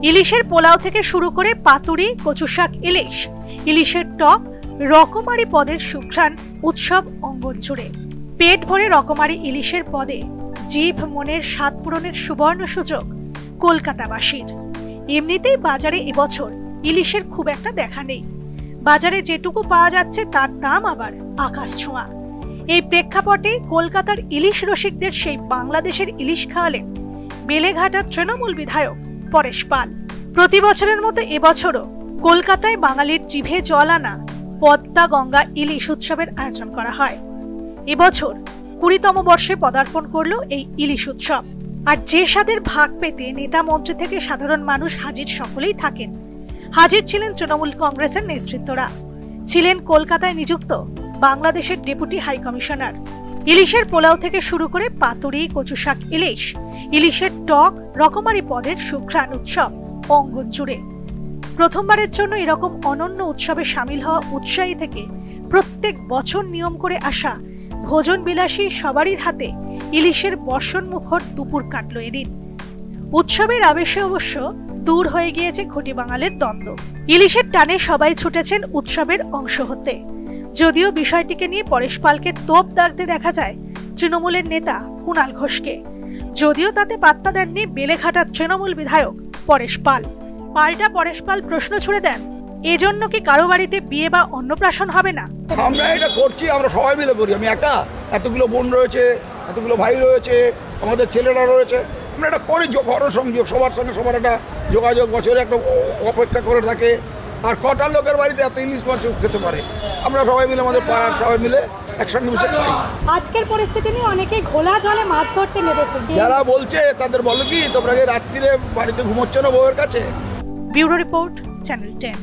ইলিশের পোলাও থেকে শুরু করে পাতুরি, কচু শাক ইলিশ, ইলিশের টক, রকমারি পদের সুঘ্রাণ উৎসব অঙ্গন জুড়ে। পেট ভরে রকমারি ইলিশের পদে জিভ মনের স্বাদ পূরণের সুবর্ণ সুযোগ কলকাতাবাসীর। এমনিতেই বাজারে এবছর ইলিশের খুব একটা দেখা নেই। বাজারে যেটুকু পাওয়া যাচ্ছে তার দাম আবার আকাশ ছোঁয়া। এই প্রেক্ষাপটে কলকাতার ইলিশ রসিকদের সেই বাংলাদেশের ইলিশ খাওয়ালেন বেলেঘাটার তৃণমূল বিধায়ক পরেশ পাল। প্রতি বছরের মতো এবছরও কলকাতায় বাঙালির জিভে জল আনা পদ্মা গঙ্গা ইলিশ উৎসবের আয়োজন করা হয়। এবছর 20তম বর্ষে পদার্পণ করলো এই ইলিশ উৎসব। আর যে স্বাদের ভাগ পেতে নেতা মন্ত্রী থেকে সাধারণ মানুষ হাজির সকলেই থাকেন। হাজির ছিলেন তৃণমূল কংগ্রেসের নেতৃত্বরা, ছিলেন কলকাতায় নিযুক্ত বাংলাদেশের ডেপুটি হাই কমিশনার। ইলিশের পোলাও থেকে শুরু করে পাতুরি, কচু শাক ইলিশ, ইলিশের টক, রকমারি পদের সুঘ্রাণ উৎসব অঙ্গন জুড়ে। প্রথমবারের জন্য এরকম অনন্য উৎসবে সামিল হওয়া উৎসাহী থেকে প্রত্যেক বছর নিয়ম করে আসা ভোজন বিলাসী সবারই হাতে ইলিশের বর্ষণ মুখর দুপুর কাটল এদিন। উৎসবের আবেশে অবশ্য দূর হয়ে গিয়েছে ঘটি বাঙালের দ্বন্দ্ব। ইলিশের টানে সবাই ছুটেছেন উৎসবের অংশ হতে। যদিও বিষয়টিকে নিয়ে পরেশ পালকে তোপ দাগতে দেখা যায় তৃণমূলের নেতা কুণাল ঘোষকে, যদিও তাতে পাত্তা দেননি বেলেঘাটার তৃণমূল বিধায়ক পরেশ পাল। পাল্টা পরেশ পাল প্রশ্ন ছুড়ে দেন, এজন্য কি কারো বাড়িতে বিয়ে বা অন্নপ্রাশন হবে না? আমরা এটা করছি, আমরা সবাই মিলে করি। আমি এতগুলো বোন রয়েছে, এতগুলো ভাই রয়েছে, আমাদের ছেলেরা রয়েছে, আমরা এটা করি। সংযোগ সবার সঙ্গে সবার একটা যোগাযোগ বছরে একটা অপেক্ষা করে থাকে। আর কটা লোকের বাড়িতে এত ইলিশ মাছ খেতে পারে? আমরা সবাই মিলে, আমাদের পাড়ার সবাই মিলে একসঙ্গে মিশে খাই। আজকের পরিস্থিতি নিয়ে অনেকেই ঘোলা জলে মাছ ধরতে নেমেছে। যারা বলছে তাদের বলো কি, তোমরা রাত্রিরে বাড়িতে ঘুমোচ্ছ না বউয়ের কাছে? Bureau report, channel 10।